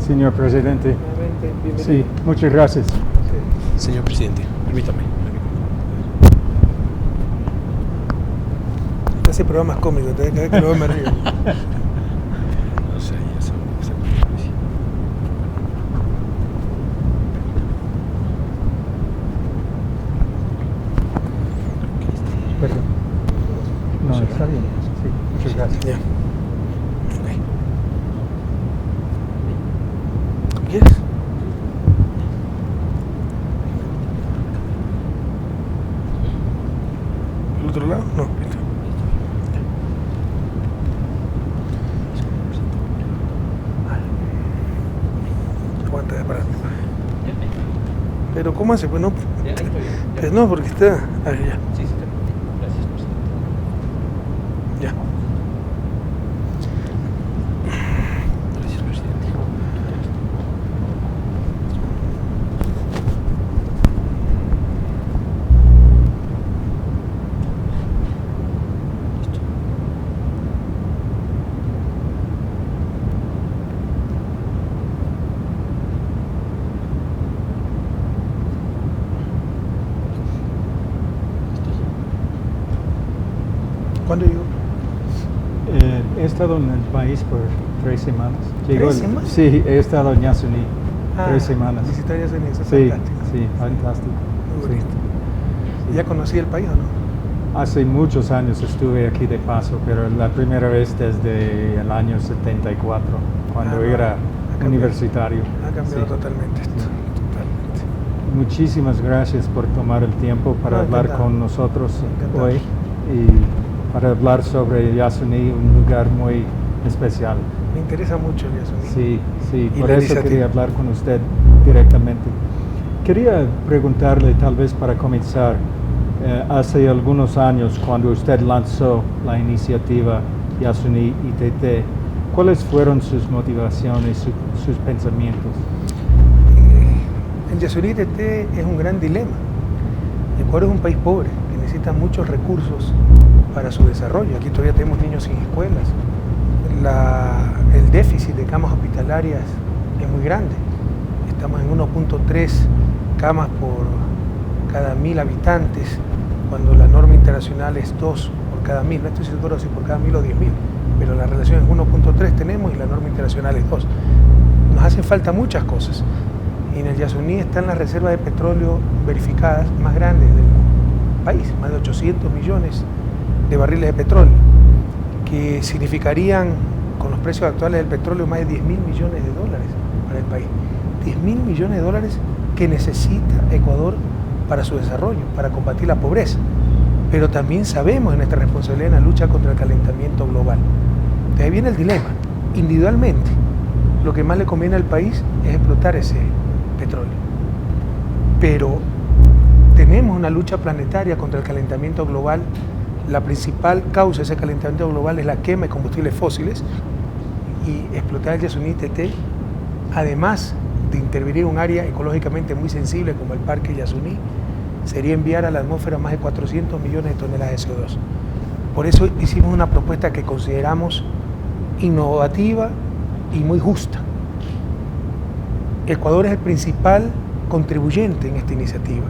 señor presidente. Bienvenido. Sí, muchas gracias. Sí. Señor presidente, permítame. Este hace programas cómicos, cada vez que lo veo me río. No sé, ya saben. Perdón. No, está bien. Sí, muchas gracias. Ya. Okay. ¿Quieres? ¿El otro lado? No, listo. Aguanta de pararte. Pero ¿cómo hace? Pues no. Pues no, porque está. Ah, ya. Sí, sí, gracias, presidente. Ya. Gracias, presidente. Listo. ¿Cuándo llegó? He estado en el país por 3 semanas. ¿3 semanas? Sí, he estado en Yasuní 3 semanas. Visitar Yasuní, eso es Sí, fantástico. sí, fantástico. Muy Sí. bonito. ¿Ya conocí el país o no? Hace muchos años estuve aquí de paso, pero la primera vez desde el año 74, cuando no, era ha cambiado. Universitario. Ha cambiado Sí. totalmente esto. Sí. Totalmente. Muchísimas gracias por tomar el tiempo para No, hablar encantado. con nosotros Encantado. hoy y para hablar sobre Yasuní, un lugar muy especial. Me interesa mucho el Yasuní. Sí, sí, Y por la eso iniciativa. quería hablar con usted directamente. Quería preguntarle, tal vez para comenzar, hace algunos años cuando usted lanzó la iniciativa Yasuní ITT, ¿cuáles fueron sus motivaciones, sus pensamientos? El Yasuní ITT es un gran dilema. Ecuador es un país pobre que necesita muchos recursos para su desarrollo. Aquí todavía tenemos niños sin escuelas. El déficit de camas hospitalarias es muy grande. Estamos en 1.3 camas por cada 1000 habitantes, cuando la norma internacional es 2 por cada 1000. No estoy seguro si por cada 1000 o 10.000, pero la relación es 1.3 tenemos y la norma internacional es 2. Nos hacen falta muchas cosas. Y en el Yasuní están las reservas de petróleo verificadas más grandes del país, más de 800 millones de barriles de petróleo, que significarían, con los precios actuales del petróleo, más de 10.000 millones de dólares para el país. 10.000 millones de dólares que necesita Ecuador para su desarrollo, para combatir la pobreza. Pero también sabemos de nuestra responsabilidad en la lucha contra el calentamiento global. De ahí viene el dilema. Individualmente, lo que más le conviene al país es explotar ese petróleo. Pero tenemos una lucha planetaria contra el calentamiento global. La principal causa de ese calentamiento global es la quema de combustibles fósiles, y explotar el Yasuní ITT, además de intervenir en un área ecológicamente muy sensible como el Parque Yasuní, sería enviar a la atmósfera más de 400 millones de toneladas de CO2. Por eso hicimos una propuesta que consideramos innovativa y muy justa. Ecuador es el principal contribuyente en esta iniciativa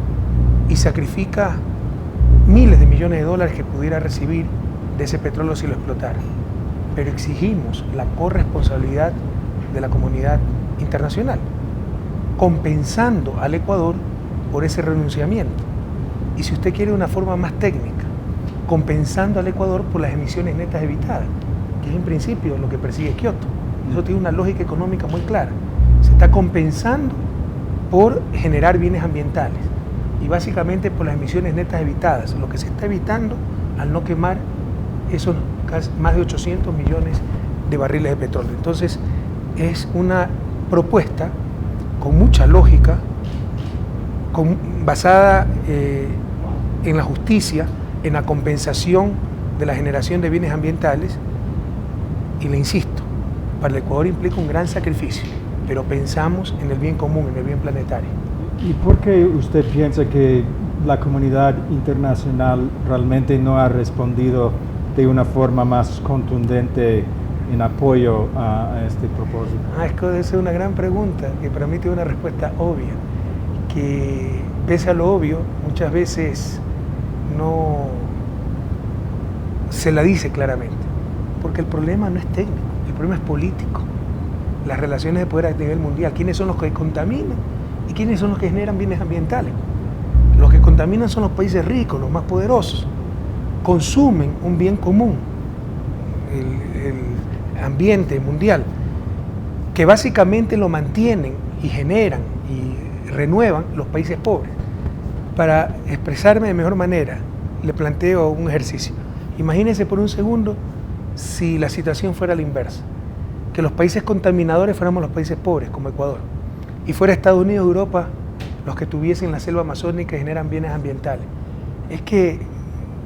y sacrifica miles de millones de dólares que pudiera recibir de ese petróleo si lo explotara. Pero exigimos la corresponsabilidad de la comunidad internacional, compensando al Ecuador por ese renunciamiento. Y si usted quiere una forma más técnica, compensando al Ecuador por las emisiones netas evitadas, que es en principio lo que persigue Kioto. Eso tiene una lógica económica muy clara. Se está compensando por generar bienes ambientales y básicamente por las emisiones netas evitadas, lo que se está evitando al no quemar esos más de 800 millones de barriles de petróleo. Entonces es una propuesta con mucha lógica, basada en la justicia, en la compensación de la generación de bienes ambientales, y le insisto, para el Ecuador implica un gran sacrificio, pero pensamos en el bien común, en el bien planetario. ¿Y por qué usted piensa que la comunidad internacional realmente no ha respondido de una forma más contundente en apoyo a este propósito? Es que esa es una gran pregunta que para mí tiene una respuesta obvia, que pese a lo obvio, muchas veces no se la dice claramente, porque el problema no es técnico, el problema es político. Las relaciones de poder a nivel mundial, quiénes son los que contaminan y quiénes son los que generan bienes ambientales. Los que contaminan son los países ricos, los más poderosos, consumen un bien común, el ambiente mundial, que básicamente lo mantienen y generan y renuevan los países pobres. Para expresarme de mejor manera, le planteo un ejercicio. Imagínense por un segundo si la situación fuera la inversa, que los países contaminadores fuéramos los países pobres, como Ecuador, y fuera Estados Unidos, Europa, los que tuviesen la selva amazónica y generan bienes ambientales. Es que,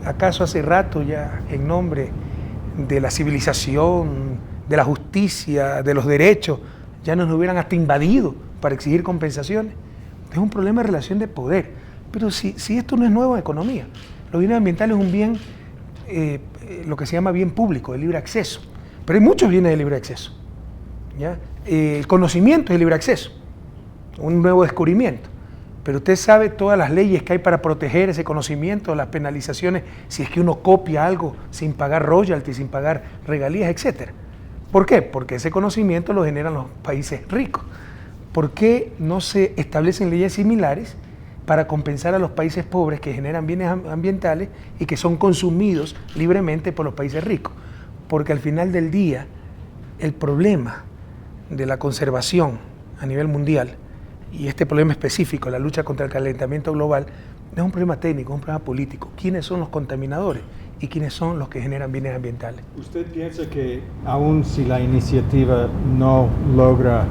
¿acaso hace rato ya, en nombre de la civilización, de la justicia, de los derechos, ya nos hubieran hasta invadido para exigir compensaciones? Es un problema de relación de poder. Pero si esto no es nuevo en economía, los bienes ambientales es un bien, lo que se llama bien público, de libre acceso. Pero hay muchos bienes de libre acceso, ¿ya? El conocimiento es de libre acceso, un nuevo descubrimiento. Pero usted sabe todas las leyes que hay para proteger ese conocimiento, las penalizaciones, si es que uno copia algo sin pagar royalties, sin pagar regalías, etc. ¿Por qué? Porque ese conocimiento lo generan los países ricos. ¿Por qué no se establecen leyes similares para compensar a los países pobres que generan bienes ambientales y que son consumidos libremente por los países ricos? Porque al final del día, el problema de la conservación a nivel mundial, y este problema específico, la lucha contra el calentamiento global, no es un problema técnico, es un problema político. ¿Quiénes son los contaminadores y quiénes son los que generan bienes ambientales? ¿Usted piensa que aun si la iniciativa no logra,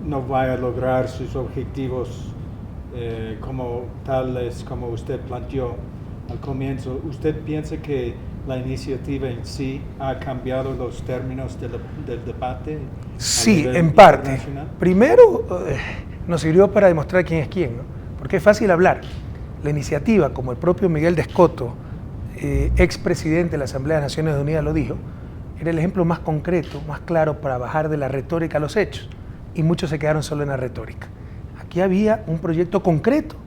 no va a lograr sus objetivos como tales como usted planteó al comienzo, usted piensa que la iniciativa en sí ha cambiado los términos del debate? Sí, en parte. Primero, nos sirvió para demostrar quién es quién, ¿no? Porque es fácil hablar. La iniciativa, como el propio Miguel de Escoto, expresidente de la Asamblea de Naciones Unidas, lo dijo, era el ejemplo más concreto, más claro para bajar de la retórica a los hechos. Y muchos se quedaron solo en la retórica. Aquí había un proyecto concreto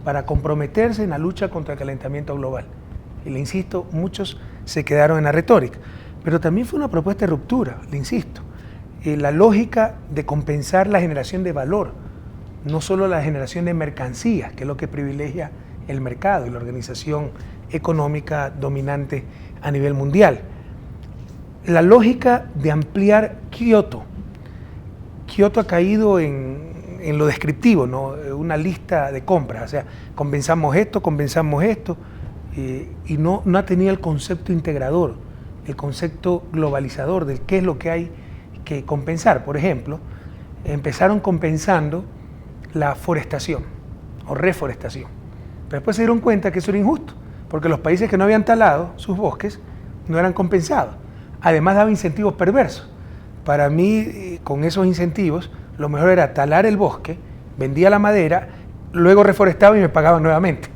para comprometerse en la lucha contra el calentamiento global. Y le insisto, muchos se quedaron en la retórica. Pero también fue una propuesta de ruptura, le insisto. La lógica de compensar la generación de valor, no solo la generación de mercancías, que es lo que privilegia el mercado y la organización económica dominante a nivel mundial. La lógica de ampliar Kioto. Kioto ha caído en lo descriptivo, ¿no? Una lista de compras, o sea, compensamos esto, y no ha tenido el concepto integrador, el concepto globalizador de qué es lo que hay que compensar. Por ejemplo, empezaron compensando la forestación o reforestación, pero después se dieron cuenta que eso era injusto, porque los países que no habían talado sus bosques no eran compensados. Además daba incentivos perversos. Para mí, con esos incentivos, lo mejor era talar el bosque, vendía la madera, luego reforestaba y me pagaban nuevamente.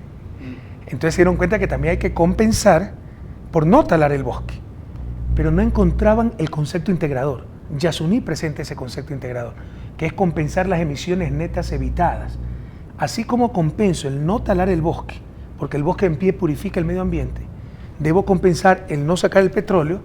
Entonces se dieron cuenta que también hay que compensar por no talar el bosque, pero no encontraban el concepto integrador. Yasuní presenta ese concepto integrador, que es compensar las emisiones netas evitadas. Así como compenso el no talar el bosque, porque el bosque en pie purifica el medio ambiente, debo compensar el no sacar el petróleo,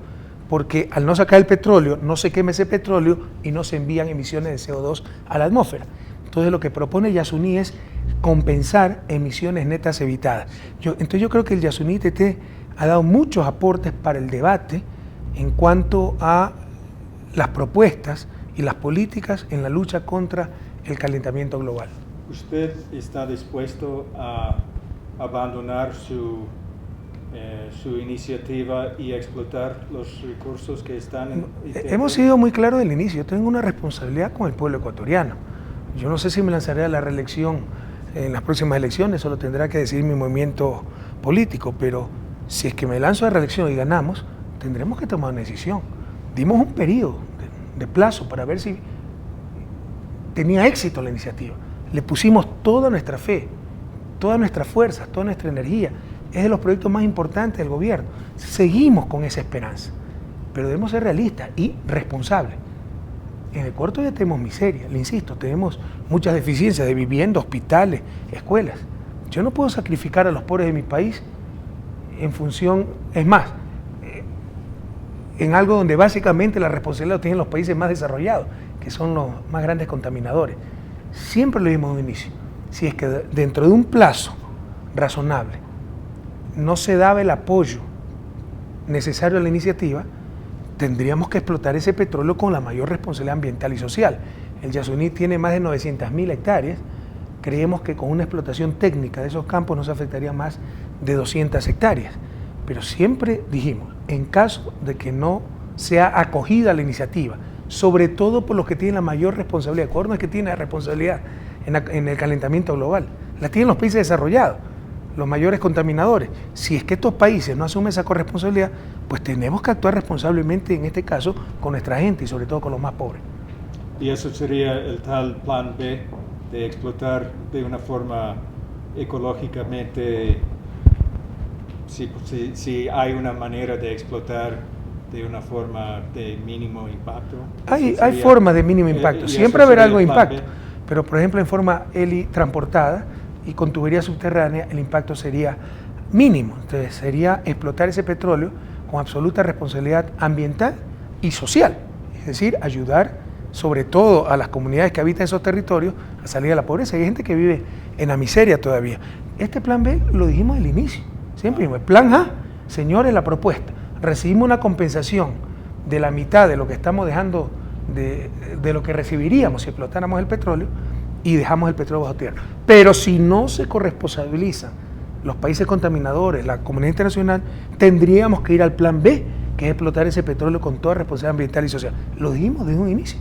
porque al no sacar el petróleo no se quema ese petróleo y no se envían emisiones de CO2 a la atmósfera. Entonces lo que propone Yasuní es compensar emisiones netas evitadas. Entonces yo creo que el Yasuní TT ha dado muchos aportes para el debate en cuanto a las propuestas y las políticas en la lucha contra el calentamiento global. ¿Usted está dispuesto a abandonar su iniciativa y explotar los recursos que están en ITP? Hemos sido muy claros del inicio. Yo tengo una responsabilidad con el pueblo ecuatoriano. Yo no sé si me lanzaré a la reelección en las próximas elecciones, eso lo tendrá que decidir mi movimiento político, pero si es que me lanzo a la reelección y ganamos, tendremos que tomar una decisión. Dimos un periodo de plazo para ver si tenía éxito la iniciativa. Le pusimos toda nuestra fe, todas nuestras fuerzas, toda nuestra energía. Es de los proyectos más importantes del gobierno. Seguimos con esa esperanza. pero debemos ser realistas y responsables. En Ecuador ya tenemos miseria, le insisto, tenemos muchas deficiencias de vivienda, hospitales, escuelas. Yo no puedo sacrificar a los pobres de mi país en función, es más, en algo donde básicamente la responsabilidad la tienen los países más desarrollados, que son los más grandes contaminadores. Siempre lo vimos de inicio. Si es que dentro de un plazo razonable no se daba el apoyo necesario a la iniciativa, tendríamos que explotar ese petróleo con la mayor responsabilidad ambiental y social. El Yasuní tiene más de 900.000 hectáreas. Creemos que con una explotación técnica de esos campos no se afectaría más de 200 hectáreas. Pero siempre dijimos, en caso de que no sea acogida la iniciativa, sobre todo por los que tienen la mayor responsabilidad. Ecuador no es que tiene la responsabilidad en el calentamiento global, la tienen los países desarrollados, los mayores contaminadores. Si es que estos países no asumen esa corresponsabilidad, pues tenemos que actuar responsablemente, en este caso, con nuestra gente y sobre todo con los más pobres. Y eso sería el tal plan B, de explotar de una forma ecológicamente, si hay una manera de explotar de una forma de mínimo impacto. Hay formas de mínimo impacto, siempre habrá algo de impacto, pero por ejemplo en forma transportada y con tubería subterránea el impacto sería mínimo. Entonces sería explotar ese petróleo con absoluta responsabilidad ambiental y social, es decir, ayudar sobre todo a las comunidades que habitan esos territorios a salir de la pobreza. Hay gente que vive en la miseria todavía. Este plan B lo dijimos al inicio, siempre dijimos, el plan A, señores, la propuesta, recibimos una compensación de la mitad de lo que estamos dejando, de lo que recibiríamos si explotáramos el petróleo, y dejamos el petróleo bajo tierra. Pero si no se corresponsabilizan los países contaminadores, la comunidad internacional, tendríamos que ir al plan B, que es explotar ese petróleo con toda responsabilidad ambiental y social. Lo dijimos desde un inicio.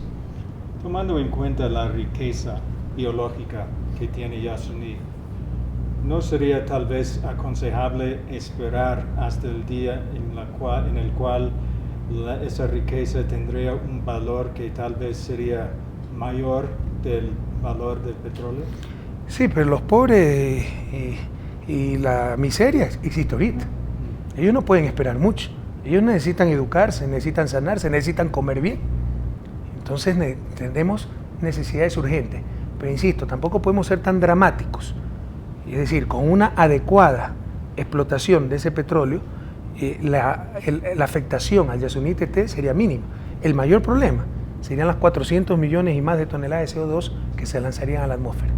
Tomando en cuenta la riqueza biológica que tiene Yasuní, ¿no sería tal vez aconsejable esperar hasta el día en el cual esa riqueza tendría un valor que tal vez sería mayor del valor del petróleo? Sí, pero los pobres y la miseria existe ahorita. Ellos no pueden esperar mucho. Ellos necesitan educarse, necesitan sanarse, necesitan comer bien. Entonces tenemos necesidades urgentes. Pero insisto, tampoco podemos ser tan dramáticos. Es decir, con una adecuada explotación de ese petróleo, la afectación al Yasuní TT sería mínima. El mayor problema serían las 400 millones y más de toneladas de CO2 que se lanzarían a la atmósfera.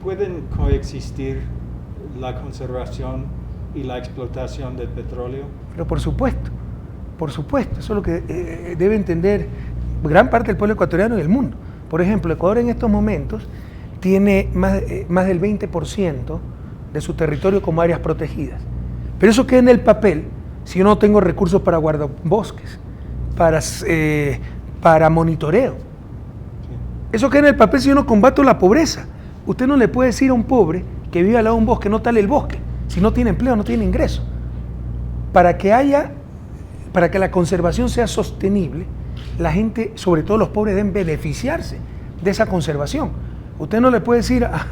¿Pueden coexistir la conservación y la explotación del petróleo? Pero por supuesto, eso es lo que debe entender gran parte del pueblo ecuatoriano y el mundo. Por ejemplo, Ecuador en estos momentos tiene más del 20% de su territorio como áreas protegidas. Pero eso queda en el papel si yo no tengo recursos para guardabosques, para monitoreo. Sí. Eso queda en el papel si yo no combato la pobreza. Usted no le puede decir a un pobre que vive al lado de un bosque, no tale el bosque, si no tiene empleo, no tiene ingreso. Para que la conservación sea sostenible, la gente, sobre todo los pobres, deben beneficiarse de esa conservación. Usted no le puede decir a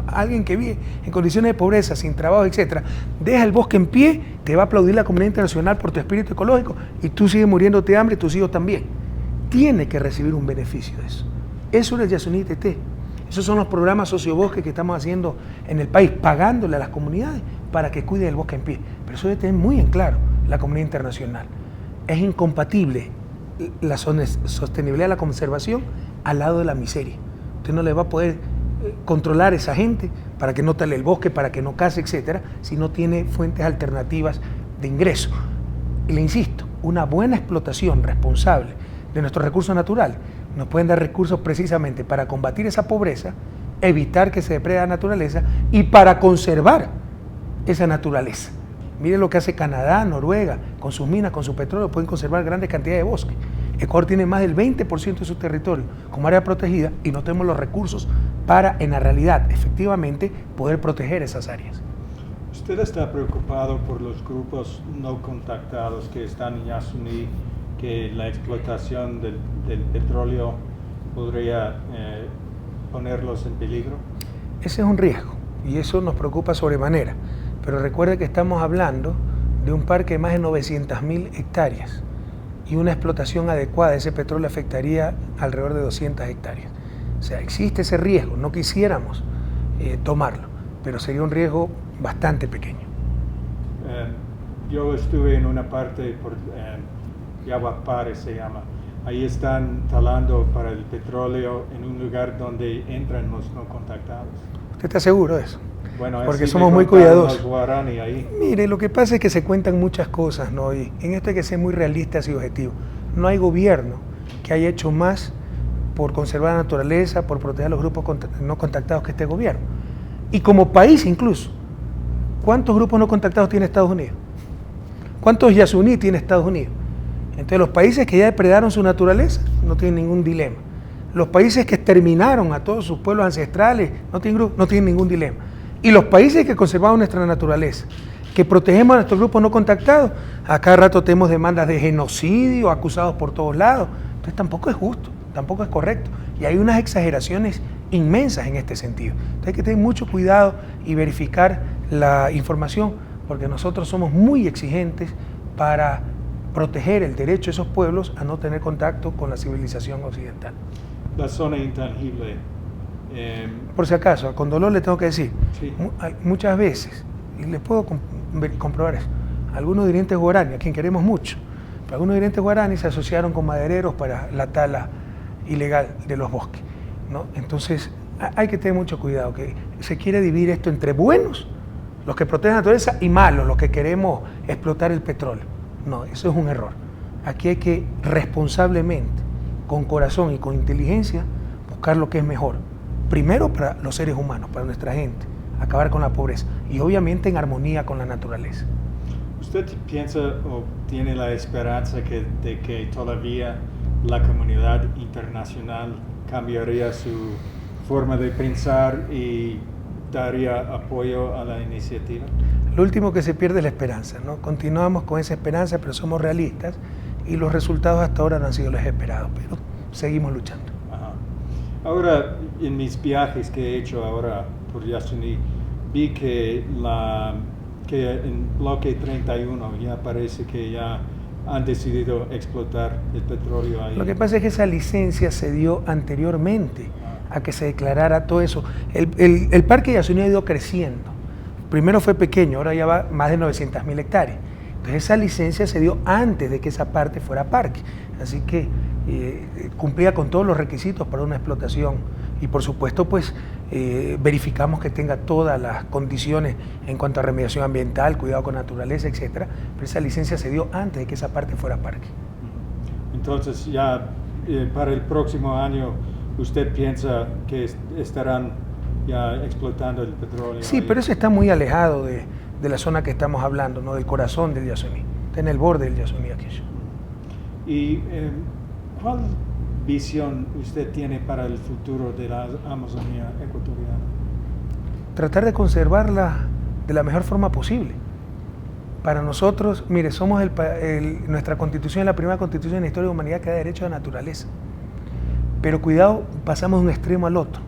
alguien que vive en condiciones de pobreza, sin trabajo, etcétera, deja el bosque en pie, te va a aplaudir la comunidad internacional por tu espíritu ecológico y tú sigues muriéndote de hambre y tus hijos también. Tiene que recibir un beneficio de eso. Eso es el Yasuní TT. Esos son los programas sociobosques que estamos haciendo en el país, pagándole a las comunidades para que cuiden el bosque en pie. Pero eso debe tener muy en claro la comunidad internacional. Es incompatible la sostenibilidad de la conservación al lado de la miseria. Usted no le va a poder controlar a esa gente para que no tale el bosque, para que no case, etcétera, si no tiene fuentes alternativas de ingreso. Y le insisto, una buena explotación responsable de nuestros recursos naturales nos pueden dar recursos precisamente para combatir esa pobreza, evitar que se deprede la naturaleza y para conservar esa naturaleza. Mire lo que hace Canadá, Noruega, con sus minas, con su petróleo, pueden conservar grandes cantidades de bosque. Ecuador tiene más del 20% de su territorio como área protegida y no tenemos los recursos para, en la realidad, efectivamente, poder proteger esas áreas. ¿Usted está preocupado por los grupos no contactados que están en Yasuní, que la explotación del petróleo podría ponerlos en peligro? Ese es un riesgo y eso nos preocupa sobremanera. Pero recuerde que estamos hablando de un parque de más de 900.000 hectáreas y una explotación adecuada de ese petróleo afectaría alrededor de 200 hectáreas. O sea, existe ese riesgo, no quisiéramos tomarlo, pero sería un riesgo bastante pequeño. Yo estuve en una parte por Yaguapare se llama. Ahí están talando para el petróleo en un lugar donde entran los no contactados. ¿Usted está seguro de eso? Bueno, porque somos muy cuidadosos. Guarani ahí. Mire, lo que pasa es que se cuentan muchas cosas, ¿no? Y en esto hay que ser muy realistas y objetivos. No hay gobierno que haya hecho más por conservar la naturaleza, por proteger a los grupos no contactados que este gobierno. Y como país incluso, ¿cuántos grupos no contactados tiene Estados Unidos? ¿Cuántos Yasuní tiene Estados Unidos? Entonces los países que ya depredaron su naturaleza no tienen ningún dilema. Los países que exterminaron a todos sus pueblos ancestrales no tienen ningún dilema. Y los países que conservamos nuestra naturaleza, que protegemos a nuestros grupos no contactados, a cada rato tenemos demandas de genocidio, acusados por todos lados. Entonces tampoco es justo, tampoco es correcto. Y hay unas exageraciones inmensas en este sentido. Entonces hay que tener mucho cuidado y verificar la información, porque nosotros somos muy exigentes para proteger el derecho de esos pueblos a no tener contacto con la civilización occidental. La zona intangible. Por si acaso, con dolor le tengo que decir, Sí. Muchas veces, y les puedo comprobar eso, algunos dirigentes guaraní, a quien queremos mucho, pero algunos dirigentes guaraní se asociaron con madereros para la tala ilegal de los bosques, ¿no? Entonces hay que tener mucho cuidado, que se quiere dividir esto entre buenos, los que protegen la naturaleza, y malos, los que queremos explotar el petróleo. No, eso es un error. Aquí hay que responsablemente, con corazón y con inteligencia, buscar lo que es mejor. Primero para los seres humanos, para nuestra gente, acabar con la pobreza y obviamente en armonía con la naturaleza. ¿Usted piensa o tiene la esperanza de que todavía la comunidad internacional cambiaría su forma de pensar y daría apoyo a la iniciativa? Lo último que se pierde es la esperanza, ¿no? Continuamos con esa esperanza, pero somos realistas y los resultados hasta ahora no han sido los esperados, pero seguimos luchando. Ajá. Ahora, en mis viajes que he hecho ahora por Yasuní, vi que en bloque 31 ya parece que ya han decidido explotar el petróleo ahí. Lo que pasa es que esa licencia se dio anteriormente a que se declarara todo eso. El parque de Yasuní ha ido creciendo. Primero fue pequeño, ahora ya va más de 900.000 hectáreas. Entonces esa licencia se dio antes de que esa parte fuera parque. Así que cumplía con todos los requisitos para una explotación. Y por supuesto, pues verificamos que tenga todas las condiciones en cuanto a remediación ambiental, cuidado con naturaleza, etcétera. Pero esa licencia se dio antes de que esa parte fuera parque. Entonces ya para el próximo año, ¿usted piensa que estarán ya explotando el petróleo? Sí, ahí? pero eso está muy alejado de la zona que estamos hablando, ¿no? Del corazón del Yasuní. Está en el borde del Yasuní aquello. ¿Y cuál visión usted tiene para el futuro de la Amazonía ecuatoriana? Tratar de conservarla de la mejor forma posible. Para nosotros, mire, somos nuestra constitución es la primera constitución en la historia de la humanidad que da derecho a la naturaleza. Pero cuidado, pasamos de un extremo al otro.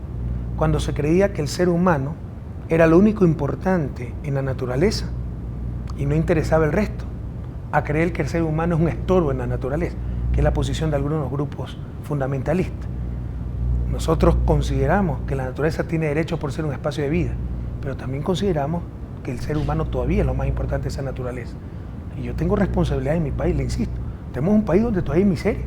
Cuando se creía que el ser humano era lo único importante en la naturaleza y no interesaba el resto, a creer que el ser humano es un estorbo en la naturaleza, que es la posición de algunos grupos fundamentalistas. Nosotros consideramos que la naturaleza tiene derecho por ser un espacio de vida, pero también consideramos que el ser humano todavía es lo más importante de esa naturaleza. Y yo tengo responsabilidad en mi país, le insisto. Tenemos un país donde todavía hay miseria,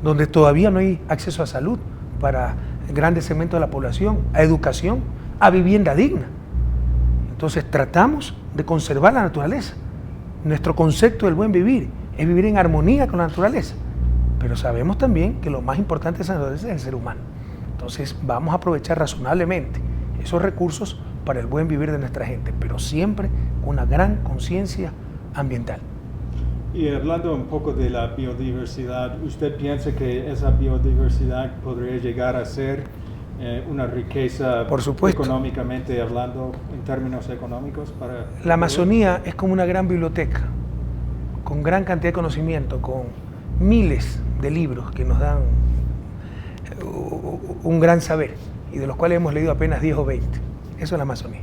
donde todavía no hay acceso a salud para grandes segmentos de la población, a educación, a vivienda digna. Entonces tratamos de conservar la naturaleza. Nuestro concepto del buen vivir es vivir en armonía con la naturaleza, pero sabemos también que lo más importante de esa naturaleza es el ser humano. Entonces vamos a aprovechar razonablemente esos recursos para el buen vivir de nuestra gente, pero siempre con una gran conciencia ambiental. Y hablando un poco de la biodiversidad, ¿usted piensa que esa biodiversidad podría llegar a ser una riqueza, por supuesto, económicamente hablando, en términos económicos? Para la Amazonía es como una gran biblioteca, con gran cantidad de conocimiento, con miles de libros que nos dan un gran saber y de los cuales hemos leído apenas 10 o 20. Eso es la Amazonía.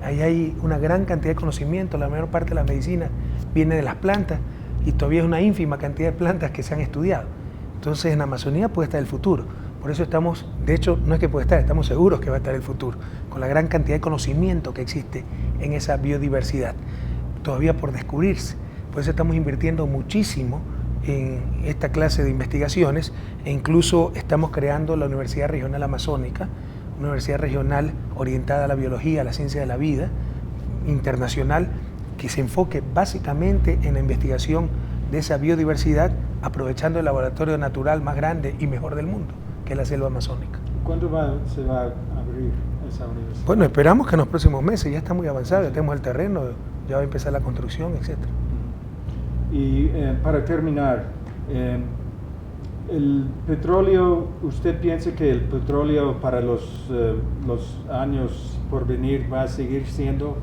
Ahí hay una gran cantidad de conocimiento, la mayor parte de la medicina viene de las plantas y todavía es una ínfima cantidad de plantas que se han estudiado. Entonces en la Amazonía puede estar el futuro. Por eso estamos, de hecho, no es que puede estar, estamos seguros que va a estar el futuro, con la gran cantidad de conocimiento que existe en esa biodiversidad, todavía por descubrirse. Por eso estamos invirtiendo muchísimo en esta clase de investigaciones e incluso estamos creando la Universidad Regional Amazónica, una universidad regional orientada a la biología, a la ciencia de la vida, internacional, que se enfoque básicamente en la investigación de esa biodiversidad, aprovechando el laboratorio natural más grande y mejor del mundo, que es la selva amazónica. ¿Cuándo se va a abrir esa universidad? Bueno, esperamos que en los próximos meses, ya está muy avanzado, ya tenemos el terreno, ya va a empezar la construcción, etc. Y para terminar, el petróleo, ¿usted piensa que el petróleo para los años por venir va a seguir siendo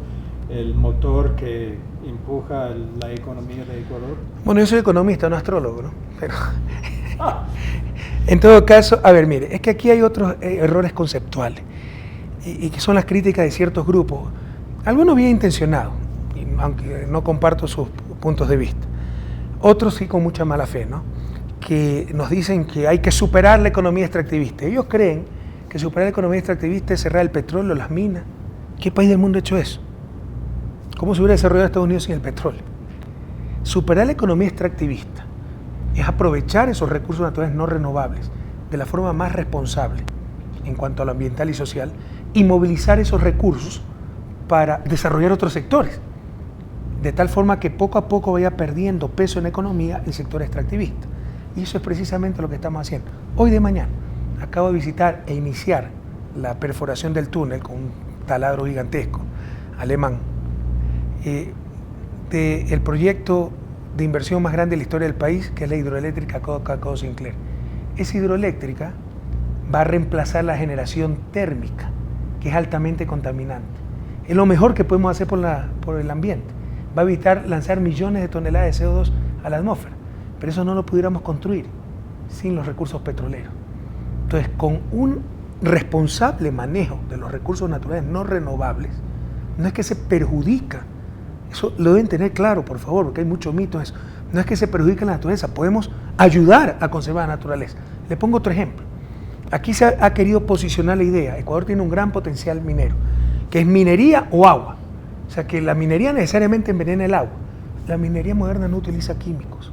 el motor que empuja la economía de Ecuador? Bueno, yo soy economista, no astrólogo, ¿no? Pero en todo caso, a ver, mire, es que aquí hay otros errores conceptuales y que son las críticas de ciertos grupos, algunos bien intencionados, aunque no comparto sus puntos de vista, otros sí con mucha mala fe, ¿no? Que nos dicen que hay que superar la economía extractivista. Ellos creen que superar la economía extractivista es cerrar el petróleo, las minas. ¿Qué país del mundo ha hecho eso? ¿Cómo se hubiera desarrollado Estados Unidos sin el petróleo? Superar la economía extractivista es aprovechar esos recursos naturales no renovables de la forma más responsable en cuanto a lo ambiental y social y movilizar esos recursos para desarrollar otros sectores, de tal forma que poco a poco vaya perdiendo peso en la economía el sector extractivista. Y eso es precisamente lo que estamos haciendo. Hoy de mañana acabo de visitar e iniciar la perforación del túnel con un taladro gigantesco alemán, del proyecto de inversión más grande de la historia del país, que es la hidroeléctrica Cacao Sinclair. Esa hidroeléctrica va a reemplazar la generación térmica, que es altamente contaminante. Es lo mejor que podemos hacer por el ambiente. Va a evitar lanzar millones de toneladas de CO2 a la atmósfera, pero eso no lo pudiéramos construir sin los recursos petroleros. Entonces, con un responsable manejo de los recursos naturales no renovables, no es que se perjudica, eso lo deben tener claro, por favor, porque hay mucho mito en eso, no es que se perjudique la naturaleza, podemos ayudar a conservar la naturaleza. Le pongo otro ejemplo. Aquí se ha querido posicionar la idea, Ecuador tiene un gran potencial minero, que es minería o agua. O sea, que la minería necesariamente envenena el agua. La minería moderna no utiliza químicos,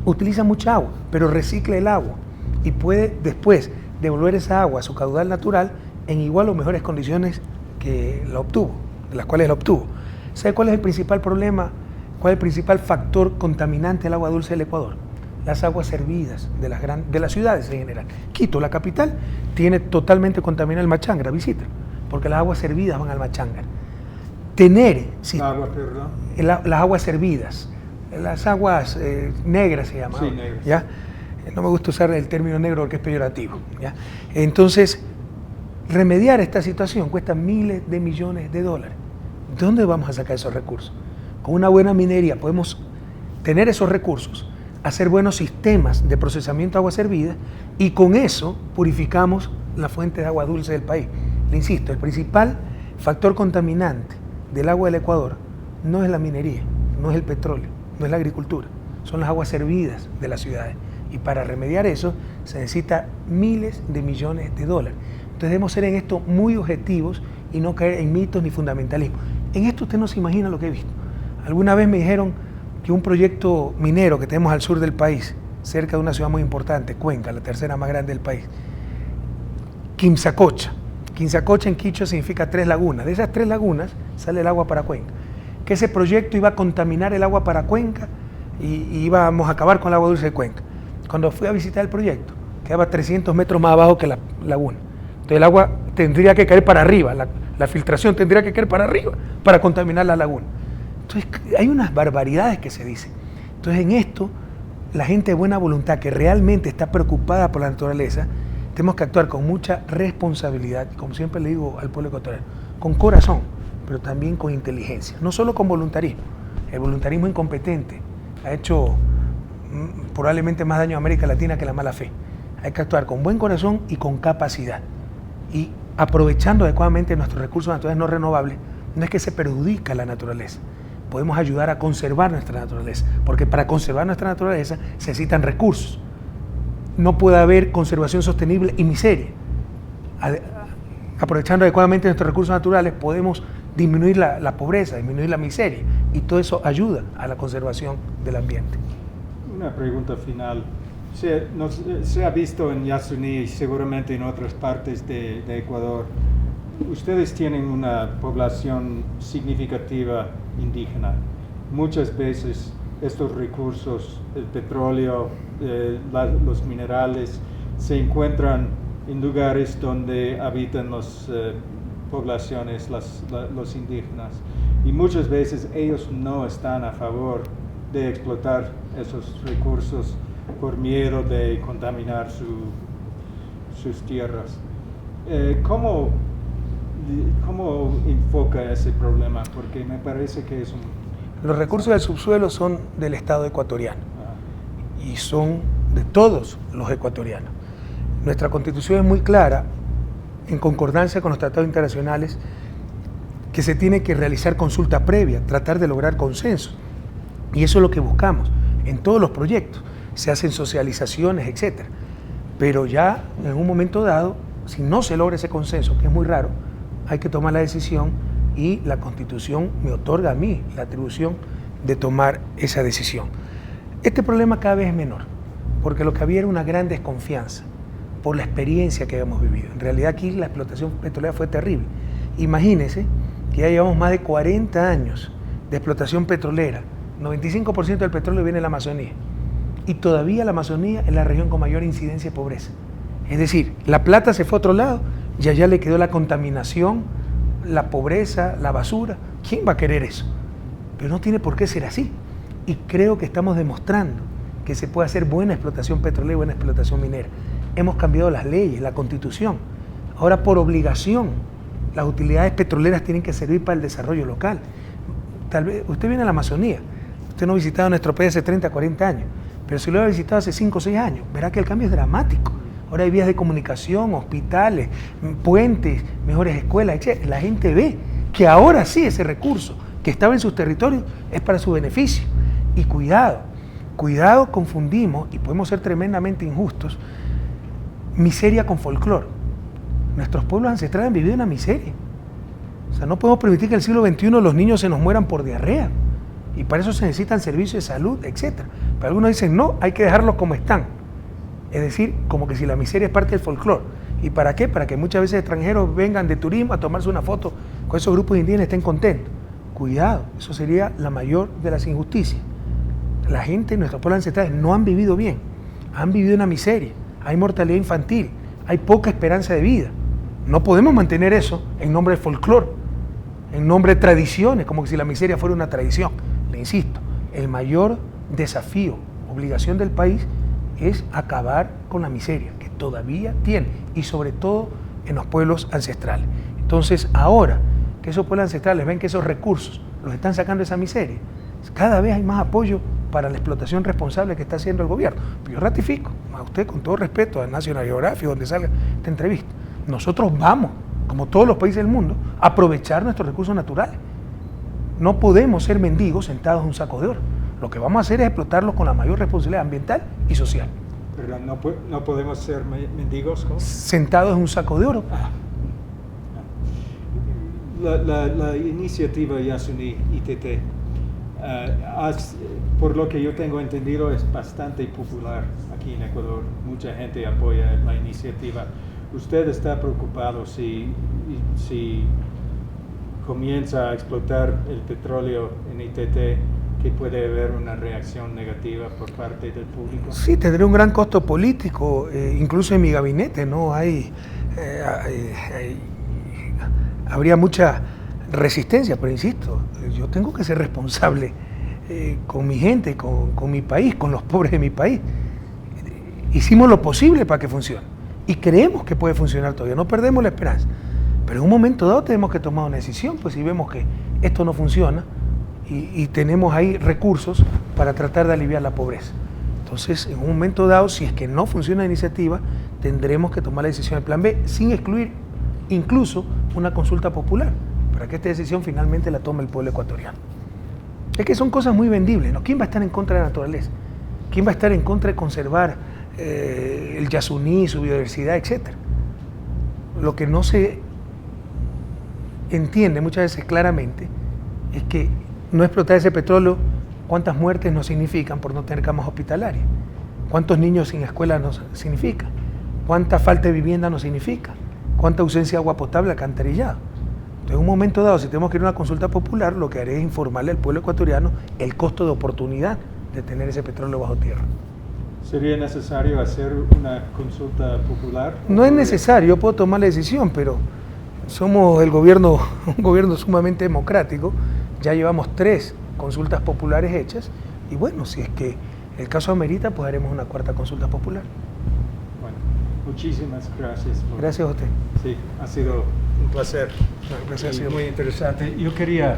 utiliza mucha agua, pero recicla el agua y puede después devolver esa agua a su caudal natural en igual o mejores condiciones que la obtuvo, de las cuales la obtuvo. ¿Sabe cuál es el principal problema? ¿Cuál es el principal factor contaminante del agua dulce del Ecuador? Las aguas servidas de las ciudades en general. Quito, la capital, tiene totalmente contaminado el Machangra, visita, porque las aguas servidas van al Machangra. Las aguas servidas, las aguas negras se llaman, sí, negras. ¿Ya? No me gusta usar el término negro porque es peyorativo, ¿ya? Entonces, remediar esta situación cuesta miles de millones de dólares. ¿De dónde vamos a sacar esos recursos? Con una buena minería podemos tener esos recursos, hacer buenos sistemas de procesamiento de agua servida y con eso purificamos la fuente de agua dulce del país. Le insisto, el principal factor contaminante del agua del Ecuador no es la minería, no es el petróleo, no es la agricultura, son las aguas servidas de las ciudades. Y para remediar eso se necesita miles de millones de dólares. Entonces debemos ser en esto muy objetivos y no caer en mitos ni fundamentalismo. En esto usted no se imagina lo que he visto. Alguna vez me dijeron que un proyecto minero que tenemos al sur del país, cerca de una ciudad muy importante, Cuenca, la tercera más grande del país, Quimsacocha. Quimsacocha en quichua significa 3 lagunas. De esas 3 lagunas sale el agua para Cuenca. Que ese proyecto iba a contaminar el agua para Cuenca y íbamos a acabar con el agua dulce de Cuenca. Cuando fui a visitar el proyecto, quedaba 300 metros más abajo que la laguna. Entonces el agua tendría que caer para arriba, la filtración tendría que caer para arriba para contaminar la laguna. Entonces hay unas barbaridades que se dicen. Entonces en esto, la gente de buena voluntad que realmente está preocupada por la naturaleza, tenemos que actuar con mucha responsabilidad, y como siempre le digo al pueblo ecuatoriano, con corazón, pero también con inteligencia, no solo con voluntarismo. El voluntarismo incompetente ha hecho probablemente más daño a América Latina que la mala fe. Hay que actuar con buen corazón y con capacidad. Y aprovechando adecuadamente nuestros recursos naturales no renovables, no es que se perjudica la naturaleza. podemos ayudar a conservar nuestra naturaleza, porque para conservar nuestra naturaleza se necesitan recursos. No puede haber conservación sostenible y miseria. Aprovechando adecuadamente nuestros recursos naturales, podemos disminuir la pobreza, disminuir la miseria, y todo eso ayuda a la conservación del ambiente. Una pregunta final. Se ha visto en Yasuní y seguramente en otras partes de Ecuador, ustedes tienen una población significativa indígena. Muchas veces estos recursos, el petróleo, los minerales, se encuentran en lugares donde habitan las poblaciones, los indígenas. Y muchas veces ellos no están a favor de explotar esos recursos por miedo de contaminar sus tierras. ¿Cómo enfoca ese problema? Porque me parece que es un... Los recursos del subsuelo son del Estado ecuatoriano y son de todos los ecuatorianos. Nuestra Constitución es muy clara, en concordancia con los tratados internacionales, que se tiene que realizar consulta previa, tratar de lograr consenso. Y eso es lo que buscamos en todos los proyectos. Se hacen socializaciones, etc. Pero ya en un momento dado, si no se logra ese consenso, que es muy raro, hay que tomar la decisión, y la Constitución me otorga a mí la atribución de tomar esa decisión. Este problema cada vez es menor, porque lo que había era una gran desconfianza por la experiencia que habíamos vivido. En realidad aquí la explotación petrolera fue terrible. Imagínense que ya llevamos más de 40 años de explotación petrolera. 95% del petróleo viene de la Amazonía, y todavía la Amazonía es la región con mayor incidencia de pobreza. Es decir, la plata se fue a otro lado y allá le quedó la contaminación, la pobreza, la basura. ¿Quién va a querer eso? Pero no tiene por qué ser así. Y creo que estamos demostrando que se puede hacer buena explotación petrolera y buena explotación minera. Hemos cambiado las leyes, la Constitución. Ahora, por obligación, las utilidades petroleras tienen que servir para el desarrollo local. Tal vez usted viene a la Amazonía, usted no ha visitado nuestro país hace 30, 40 años, pero si lo ha visitado hace 5 o 6 años, verá que el cambio es dramático. Ahora hay vías de comunicación, hospitales, puentes, mejores escuelas, etc. La gente ve que ahora sí ese recurso que estaba en sus territorios es para su beneficio. Y cuidado, confundimos, y podemos ser tremendamente injustos, miseria con folclore. Nuestros pueblos ancestrales han vivido una miseria. O sea, no podemos permitir que en el siglo XXI los niños se nos mueran por diarrea. Y para eso se necesitan servicios de salud, etc. Pero algunos dicen, no, hay que dejarlos como están. Es decir, como que si la miseria es parte del folclore. ¿Y para qué? Para que muchas veces extranjeros vengan de turismo a tomarse una foto con esos grupos indígenas y estén contentos. Cuidado, eso sería la mayor de las injusticias. La gente, nuestros pueblos ancestrales, no han vivido bien. Han vivido una miseria. Hay mortalidad infantil. Hay poca esperanza de vida. No podemos mantener eso en nombre del folclore, en nombre de tradiciones, como que si la miseria fuera una tradición. Le insisto, el mayor desafío, obligación del país, es acabar con la miseria que todavía tiene, y sobre todo en los pueblos ancestrales. Entonces, ahora que esos pueblos ancestrales ven que esos recursos los están sacando de esa miseria, cada vez hay más apoyo para la explotación responsable que está haciendo el gobierno. Yo ratifico a usted, con todo respeto, a National Geographic, donde salga esta entrevista. Nosotros vamos, como todos los países del mundo, a aprovechar nuestros recursos naturales. No podemos ser mendigos sentados en un saco de oro. Lo que vamos a hacer es explotarlos con la mayor responsabilidad ambiental y social. Pero no podemos ser mendigos, ¿cómo? Sentados en un saco de oro. La iniciativa Yasuní ITT, por lo que yo tengo entendido, es bastante popular aquí en Ecuador. Mucha gente apoya la iniciativa. ¿Usted está preocupado si comienza a explotar el petróleo en ITT, que puede haber una reacción negativa por parte del público? Sí, tendría un gran costo político, incluso en mi gabinete, ¿no? Habría mucha resistencia, pero insisto, yo tengo que ser responsable con mi gente, con mi país, con los pobres de mi país. Hicimos lo posible para que funcione y creemos que puede funcionar todavía, no perdemos la esperanza, pero en un momento dado tenemos que tomar una decisión, pues si vemos que esto no funciona y tenemos ahí recursos para tratar de aliviar la pobreza. Entonces, en un momento dado, si es que no funciona la iniciativa, tendremos que tomar la decisión del plan B, sin excluir incluso una consulta popular, para que esta decisión finalmente la tome el pueblo ecuatoriano. Es que son cosas muy vendibles, ¿no? ¿Quién va a estar en contra de la naturaleza? ¿Quién va a estar en contra de conservar el Yasuní, su biodiversidad, etcétera? Lo que no se entiende muchas veces claramente es que no explotar ese petróleo, cuántas muertes nos significan por no tener camas hospitalarias, cuántos niños sin escuela nos significa, cuánta falta de vivienda nos significa, cuánta ausencia de agua potable, alcantarillado. Entonces, en un momento dado, si tenemos que ir a una consulta popular, lo que haré es informarle al pueblo ecuatoriano el costo de oportunidad de tener ese petróleo bajo tierra. ¿Sería necesario hacer una consulta popular? No es necesario, yo puedo tomar la decisión, pero somos un gobierno sumamente democrático, ya llevamos 3 consultas populares hechas, y bueno, si es que el caso amerita, pues haremos una 4ª consulta popular. Bueno, muchísimas gracias. Gracias a usted. Sí, ha sido un placer. Gracias, ha Y sido muy interesante. Yo quería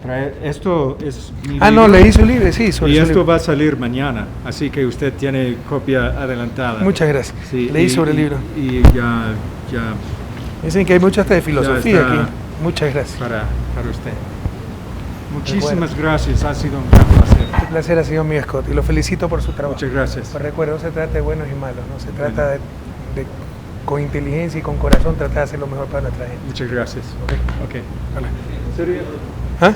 traer, esto es mi no, libro, leí su libro, sí, sobre y su esto libro. va a salir mañana, así que usted tiene copia adelantada. Muchas gracias. Sí, Leí sobre el libro. Y ya Dicen que hay mucho hasta de filosofía está aquí. Muchas gracias. para usted. Muchísimas gracias, ha sido un gran placer. El placer ha sido mío, Scott, y lo felicito por su trabajo. Muchas gracias. Pues recuerda, no se trata de buenos y malos, no se trata de con inteligencia y con corazón tratar de hacer lo mejor para nuestra gente. Muchas gracias. Ok. Ok. Hola. ¿Sería? ¿Ah?